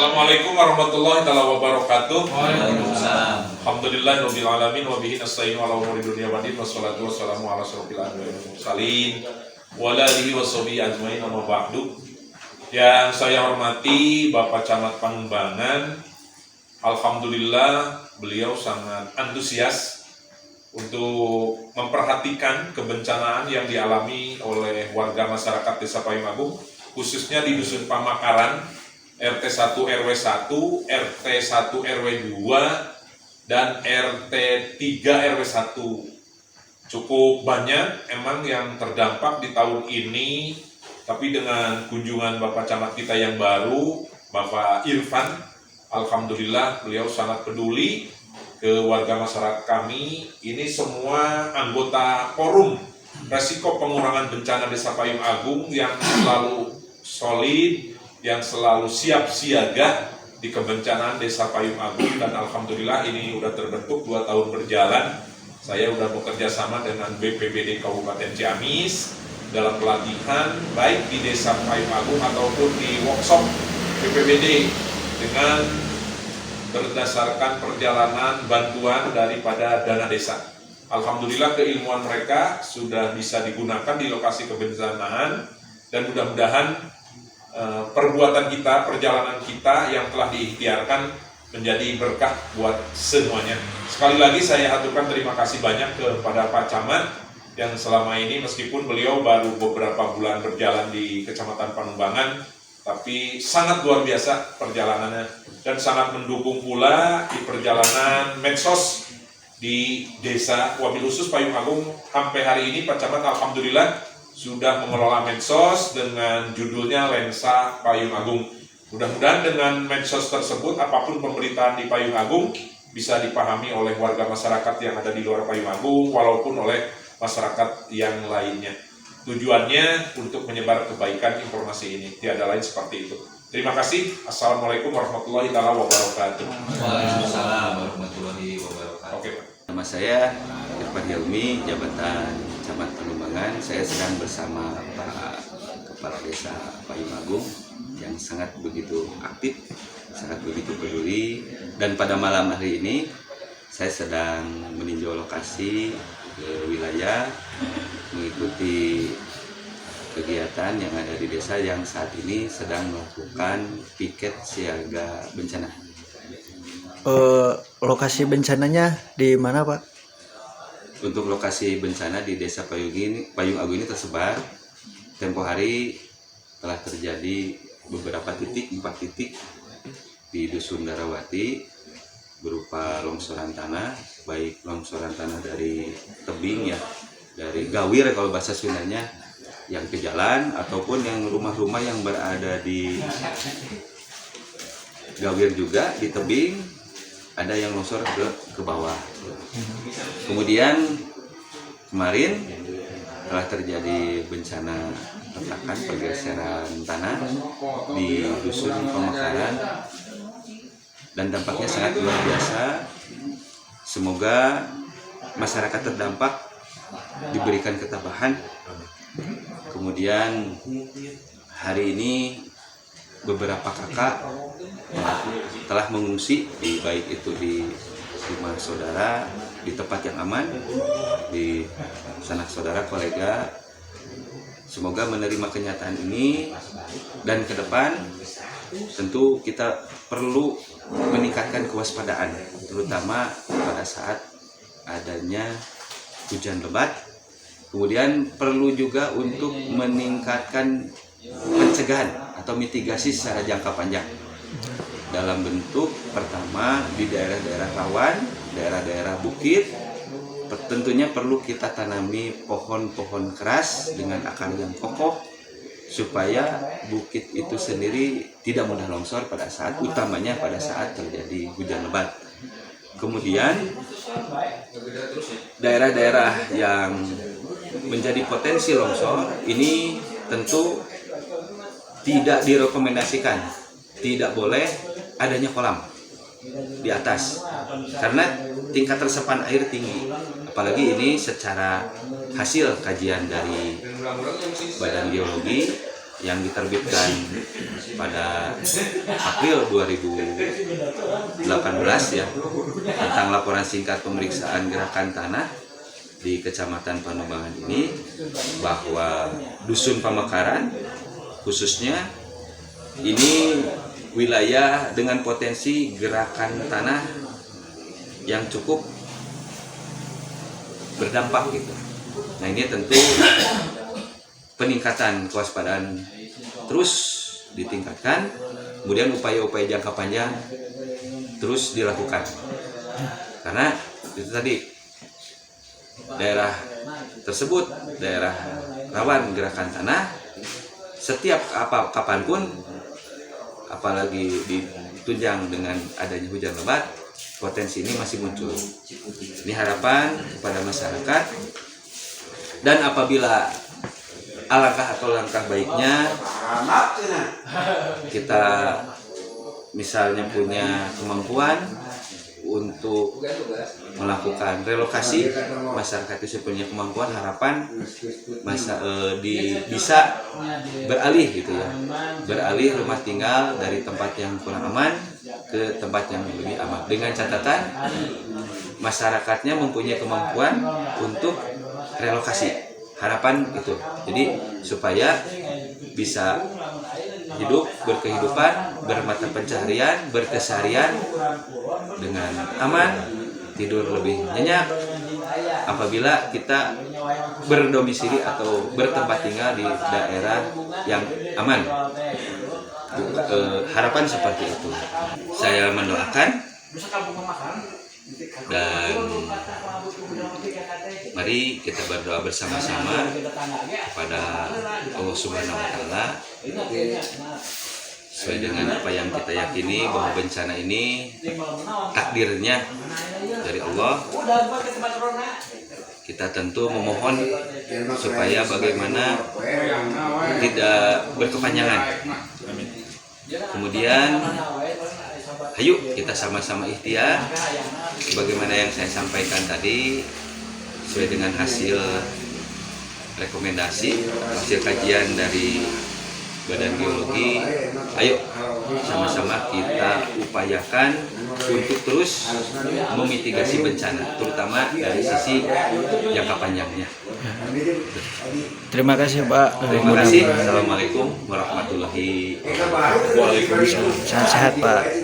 Assalamualaikum warahmatullahi wabarakatuh. Waalaikumsalam. Alhamdulillahirabbil alamin wa bihi nasta'inu ala umuri dunya wa din wassalatu wassalamu ala asyrofil anbiya'i wal mursalin wa ala alihi washabihi ajmain amma ba'du. Yang saya hormati Bapak Camat Pangembangan, alhamdulillah beliau sangat antusias untuk memperhatikan kebencanaan yang dialami oleh warga masyarakat Desa Payung Agung, khususnya di Dusun Pamakaran, RT 1 RW 1, RT 1 RW 2, dan RT 3 RW 1. Cukup banyak emang yang terdampak di tahun ini, tapi dengan kunjungan Bapak Camat kita yang baru, Bapak Irfan, alhamdulillah beliau sangat peduli ke warga masyarakat kami. Ini semua anggota forum resiko pengurangan bencana Desa Payung Agung yang selalu solid, yang selalu siap siaga di kebencanaan Desa Payung Agung, dan alhamdulillah ini udah terbentuk 2 tahun berjalan. Saya udah bekerja sama dengan BPBD Kabupaten Ciamis dalam pelatihan baik di Desa Payung Agung ataupun di workshop BPBD dengan berdasarkan perjalanan bantuan daripada dana desa. Alhamdulillah keilmuan mereka sudah bisa digunakan di lokasi kebencanaan, dan mudah-mudahan perbuatan kita, perjalanan kita yang telah diikhtiarkan menjadi berkah buat semuanya. Sekali lagi saya aturkan terima kasih banyak kepada Pak Camat yang selama ini meskipun beliau baru beberapa bulan berjalan di Kecamatan Pangembangan, tapi sangat luar biasa perjalanannya, dan sangat mendukung pula di perjalanan medsos di Desa, wabil khusus Payung Agung. Sampai hari ini Pak Camat alhamdulillah sudah mengelola medsos dengan judulnya Lensa Payung Agung. Mudah-mudahan dengan medsos tersebut apapun pemberitaan di Payung Agung bisa dipahami oleh warga masyarakat yang ada di luar Payung Agung walaupun oleh masyarakat yang lainnya. Tujuannya untuk menyebar kebaikan informasi ini, tiada lain seperti itu. Terima kasih. Assalamualaikum warahmatullahi wabarakatuh. Waalaikumsalam warahmatullahi wabarakatuh. Oke, Pak. Nama saya Irfan Hilmi, jabatan Camat Pangembangan. Saya sedang bersama Pak Kepala Desa Payung Agung yang sangat begitu aktif, sangat begitu peduli. Dan pada malam hari ini saya sedang meninjau lokasi ke wilayah, mengikuti kegiatan yang ada di desa yang saat ini sedang melakukan piket siaga bencana. Lokasi bencananya di mana, Pak? Untuk lokasi bencana di Desa Payung Agung ini tersebar. Tempo hari telah terjadi beberapa titik, 4 titik di Dusun Darawati berupa longsoran tanah, baik longsoran tanah dari tebing ya, dari gawir kalau bahasa Sundanya, yang ke jalan, ataupun yang rumah-rumah yang berada di gawir juga di tebing, ada yang longsor ke bawah. Kemudian kemarin telah terjadi bencana retakan pergeseran tanah di Dusun Pamakaran, dan dampaknya sangat luar biasa. Semoga masyarakat terdampak diberikan ketabahan. Kemudian hari ini beberapa kakak telah mengungsi, baik itu di rumah saudara, di tempat yang aman, di sanak saudara, kolega. Semoga menerima kenyataan ini, dan ke depan tentu kita perlu meningkatkan kewaspadaan, terutama pada saat adanya hujan lebat. Kemudian perlu juga untuk meningkatkan pencegahan atau mitigasi secara jangka panjang dalam bentuk pertama di daerah-daerah rawan, daerah-daerah bukit. Tentunya perlu kita tanami pohon-pohon keras dengan akar yang kokoh supaya bukit itu sendiri tidak mudah longsor pada saat, utamanya pada saat terjadi hujan lebat. Kemudian daerah-daerah yang menjadi potensi longsor ini tentu tidak direkomendasikan, tidak boleh adanya kolam di atas karena tingkat resapan air tinggi. Apalagi ini secara hasil kajian dari Badan Geologi yang diterbitkan pada April 2018 ya, tentang laporan singkat pemeriksaan gerakan tanah di Kecamatan Panumbangan ini, bahwa Dusun Pamekaran khususnya ini wilayah dengan potensi gerakan tanah yang cukup berdampak gitu. Nah, ini tentu peningkatan kewaspadaan terus ditingkatkan, kemudian upaya-upaya jangka panjang terus dilakukan. Karena itu tadi, daerah tersebut daerah rawan gerakan tanah, setiap kapanpun, apalagi ditunjang dengan adanya hujan lebat, potensi ini masih muncul. Ini harapan kepada masyarakat, dan apabila alangkah atau langkah baiknya kita misalnya punya kemampuan untuk melakukan relokasi, masyarakat itu punya kemampuan, harapan bisa beralih gitu ya, beralih rumah tinggal dari tempat yang kurang aman ke tempat yang lebih aman, dengan catatan masyarakatnya mempunyai kemampuan untuk relokasi. Harapan itu, jadi supaya bisa hidup, berkehidupan, bermata pencaharian, berkeseharian dengan aman, tidur lebih nyenyak apabila kita berdomisili atau bertempat tinggal di daerah yang aman. Harapan seperti itu. Saya mendoakan, dan mari kita berdoa bersama-sama kepada Allah Subhanahu wa Ta'ala sesuai dengan apa yang kita yakini, bahwa bencana ini takdirnya dari Allah. Kita tentu memohon supaya bagaimana tidak berkepanjangan. Kemudian ayo kita sama-sama ikhtiar sebagaimana yang saya sampaikan tadi, sesuai dengan hasil rekomendasi, hasil kajian dari Badan Geologi. Ayo sama-sama kita upayakan untuk terus memitigasi bencana, terutama dari sisi jangka panjangnya. Terima kasih Pak. Terima kasih. Assalamualaikum warahmatullahi wabarakatuh. Sehat-sehat Pak.